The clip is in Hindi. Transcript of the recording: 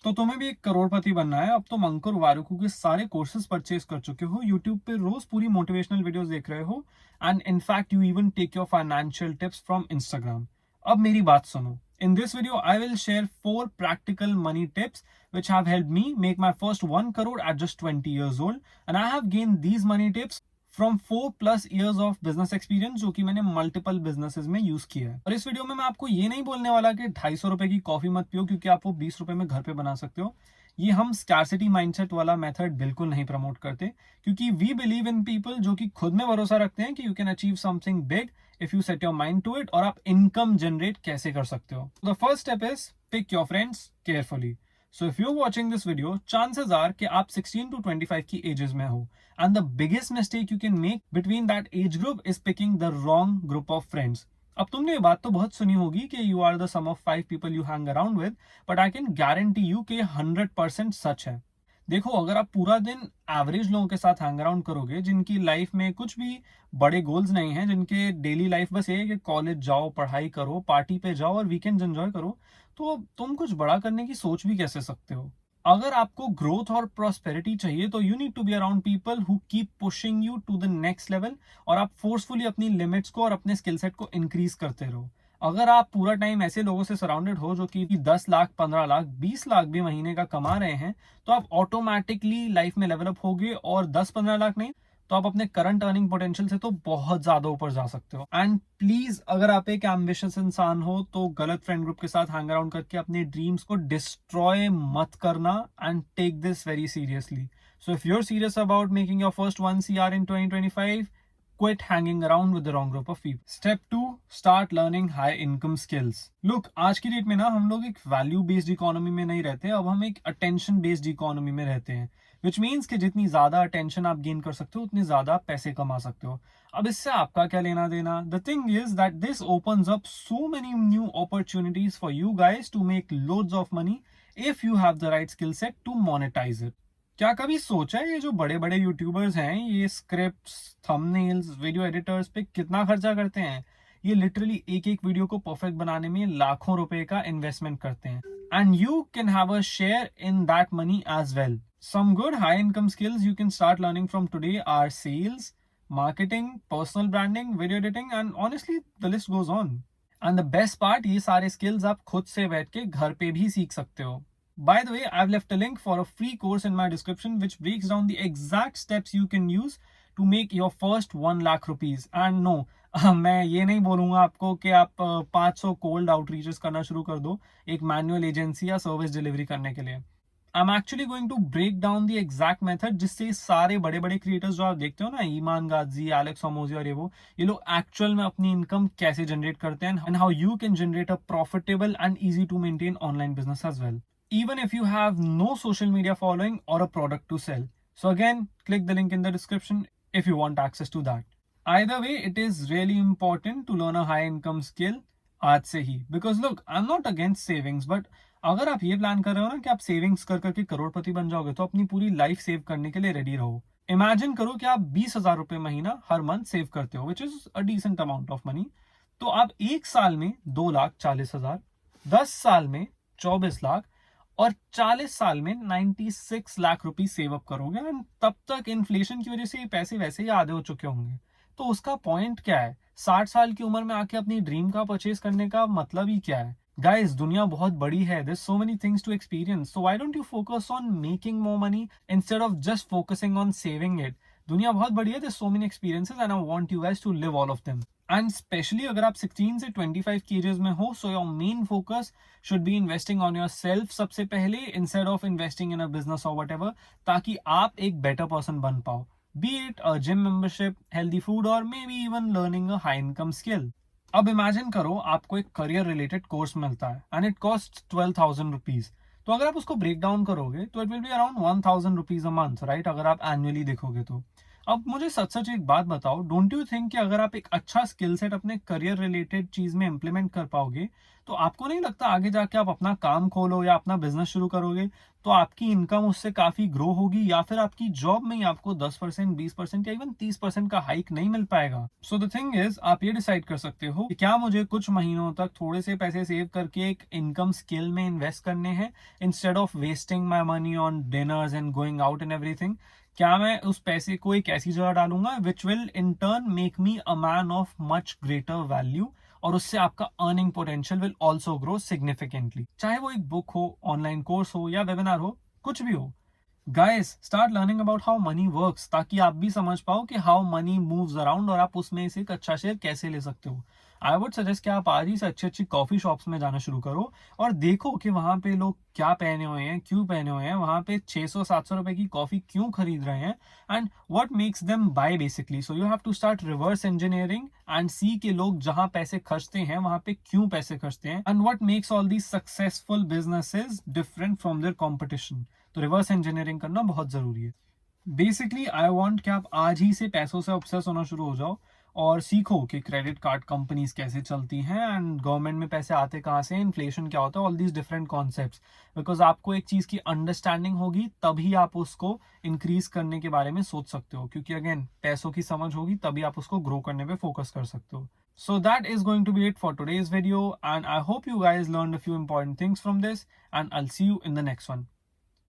तो तुम्हें भी एक करोड़पति बनना है। अब तुम अंकुर वारिकू के सारे कोर्सेज परचेज कर चुके हो, यूट्यूब पे रोज पूरी मोटिवेशनल वीडियोस देख रहे हो, and in fact you even take your financial tips from Instagram. अब मेरी बात सुनो। In this video, I will share 4 practical money tips which have helped me make my first 1 crore at just 20 years old. And I have gained these money tips from 4+ years of business experience, जो कि मैंने मल्टीपल बिजनेसेस में यूज किया है। और इस वीडियो में मैं आपको ये नहीं बोलने वाला कि 250 रुपए की कॉफी मत पियो क्योंकि आप वो 20 रुपए में घर पे बना सकते हो। ये हम स्कैरसिटी माइंडसेट वाला मेथड बिल्कुल नहीं प्रमोट करते, क्योंकि वी बिलीव इन पीपल जो कि खुद में भरोसा रखते हैं कि you can achieve something big if you set your mind to it, और आप इनकम जनरेट कैसे कर सकते हो। The first step is pick your friends carefully. So if you're watching this video, chances are कि आप 16 to 25 की ages में हो, and the biggest mistake you can make between that age group is picking the wrong group of friends. अब तुमने ये बात तो बहुत सुनी होगी कि you are the sum of 5 people you hang around with, but I can guarantee you कि 100% सच है। देखो, अगर आप पूरा दिन एवरेज लोगों के साथ हैंग अराउंड करोगे, जिनकी लाइफ में कुछ भी बड़े गोल्स नहीं हैं, जिनके डेली लाइफ बस ये है कि कॉलेज जाओ, पढ़ाई करो, पार्टी पे जाओ और वीकेंड एंजॉय करो, तो तुम कुछ बड़ा करने की सोच भी कैसे सकते हो। अगर आपको ग्रोथ और प्रॉस्पेरिटी चाहिए तो you need to be around people who keep pushing you to the next level, और आप फोर्सफुली अपनी लिमिट्स को और अपने स्किल सेट को इंक्रीज करते रहो। अगर आप पूरा टाइम ऐसे लोगों से सराउंडेड हो जो कि 10 लाख, 15 लाख, 20 लाख भी महीने का कमा रहे हैं, तो आप ऑटोमेटिकली लाइफ में लेवल अप होगे, और 10-15 लाख नहीं तो आप अपने करंट अर्निंग पोटेंशियल से तो बहुत ज्यादा ऊपर जा सकते हो। एंड प्लीज, अगर आप एक एम्बिशियस इंसान हो तो गलत फ्रेंड ग्रुप के साथ हैंग अराउंड करके अपने ड्रीम्स को डिस्ट्रॉय मत करना, and take this very seriously. So if you are serious about making your first 1 CR in 2025, quit hanging around with the wrong group of people. Step 2, start learning high income skills. Look, आज की डेट में ना हम लोग एक वैल्यू बेस्ड इकोनॉमी में नहीं रहते, अब हम एक अटेंशन बेस्ड इकोनॉमी में रहते हैं, विच मीन्स कि जितनी ज्यादा अटेंशन आप गेन कर सकते हो उतनी ज्यादा पैसे कमा सकते हो। अब इससे आपका क्या लेना देना? The thing is that this opens up so many new opportunities for you guys to make loads of money if you have the right skill set to monetise it. क्या कभी सोचा है ये जो बड़े बड़े यूट्यूबर्स हैं, ये स्क्रिप्ट्स, थंबनेल्स, वीडियो एडिटर्स पे कितना खर्चा करते हैं? ये लिटरली एक एक वीडियो को परफेक्ट बनाने में लाखों रुपए का इन्वेस्टमेंट करते हैं, and you can have a share in that money as well. Some good high income skills you can start learning from today are sales, marketing, personal branding, video editing, and honestly the list goes on. And the best part, ये सारे skills आप खुद से बैठ के घर पे भी सीख सकते हो। By the way, I've left a link for a free course in my description which breaks down the exact steps you can use to make your first 1 lakh rupees. And no, मैं ये नहीं बोलूंगा आपको कि आप 500 कोल्ड आउटरीचेस करना शुरू कर दो एक मैनुअल एजेंसी या सर्विस डिलीवरी करने के लिए। I'm actually going to break down the exact method जिससे सारे बड़े बड़े क्रिएटर्स जो आप देखते हो ना, ईमान गाजी, एलेक्स होमोजी और ये लोग एक्चुअल में अपनी इनकम कैसे जनरेट करते हैं, and how you can generate a profitable and easy to maintain online business as well, even if you have no social media following or a product to sell. So again, click the link in the description if you want access to that. Either way, it is really important to learn a high income skill आज से ही, because look, I'm not against savings, but अगर आप ये प्लान कर रहे हो ना कि आप सेविंग्स कर करके करोड़पति बन जाओगे, तो अपनी पूरी लाइफ सेव करने के लिए रेडी रहो। इमेजिन करो कि आप 20,000 रुपए महीना हर मंथ सेव करते हो, which is a decent amount of money. तो आप 1 साल में 2,40,000, 10 साल में 24 लाख, और 40 साल में 96 लाख रुपए सेव अप करोगे, एंड तब तक इन्फ्लेशन की वजह से ये पैसे वैसे ही आधे हो चुके होंगे। तो उसका पॉइंट क्या है? 60 साल की उम्र में आके अपनी ड्रीम का परचेज करने का मतलब ही क्या है? गाइस, दुनिया बहुत बड़ी है, there so many things to experience, so why don't you focus on making more money instead of just focusing on saving it. दुनिया बहुत बड़ी है, there so many experiences, and I want you guys to live all of them. And specially अगर आप 16 से 25 की एजेस में हो, so your main focus should be investing on yourself सबसे पहले, instead of investing in a business और व्हाटएवर, ताकि आप एक बेटर पर्सन बन पाओ, be it a gym membership, healthy food, और may be even learning a high income skill. अब इमेजिन करो आपको एक करियर रिलेटेड कोर्स मिलता है एंड इट कॉस्ट 12,000 रुपीज। तो अगर आप उसको ब्रेक डाउन करोगे तो it will be around 1,000 rupees a month, right? अगर आप एनुअली देखोगे तो। अब मुझे सच सच एक बात बताओ, डोंट यू थिंक कि अगर आप एक अच्छा स्किल सेट अपने करियर रिलेटेड चीज में इंप्लीमेंट कर पाओगे तो आपको नहीं लगता आगे जाके आप अपना काम खोलो या अपना बिजनेस शुरू करोगे तो आपकी इनकम उससे काफी ग्रो होगी, या फिर आपकी जॉब में ही आपको 10%, 20% या इवन 30% का हाइक नहीं मिल पाएगा? सो द थिंग इज, आप ये डिसाइड कर सकते हो कि क्या मुझे कुछ महीनों तक थोड़े से पैसे सेव करके एक इनकम स्किल में इन्वेस्ट करने हैं, instead of wasting my money on dinners and going out and everything. क्या मैं उस पैसे को एक ऐसी जगह डालूंगा which will in turn make me a man of much greater value, और उससे आपका earning potential will also grow significantly. चाहे वो एक बुक हो, ऑनलाइन कोर्स हो या वेबिनार हो, कुछ भी हो। Guys, start learning about how many works, ताकि आप भी समझ पाओ कि हाउ मनी मूव्स अराउंड और आप उसमें से एक अच्छा शेयर कैसे ले सकते हो। आई वुड सजेस्ट कि आप आज ही से अच्छी अच्छी कॉफी शॉप्स में जाना शुरू करो और देखो कि वहां पे लोग क्या पहने हुए हैं, क्यों पहने हुए हैं, वहां पे 600-700 रुपए की कॉफी क्यों खरीद रहे हैं, and what makes them buy basically. So you have to start reverse engineering and see के लोग जहां पैसे खर्चते हैं वहां पे क्यों पैसे खर्चते हैं, and what makes all these successful businesses different from their competition. तो रिवर्स इंजीनियरिंग करना बहुत जरूरी है। बेसिकली आई वांट कि आप आज ही से पैसों से ऑब्सेस होना शुरू हो जाओ और सीखो कि क्रेडिट कार्ड कंपनीज कैसे चलती हैं एंड गवर्नमेंट में पैसे आते कहाँ से, इन्फ्लेशन क्या होता है, all these different concepts. Because आपको एक चीज की अंडरस्टैंडिंग होगी तभी आप उसको इंक्रीज करने के बारे में सोच सकते हो, क्योंकि अगेन पैसों की समझ होगी तभी आप उसको ग्रो करने पे फोकस कर सकते हो। So that is going to be it for today's video, and I hope you guys learned a few important things from this, and I'll see you in the next one.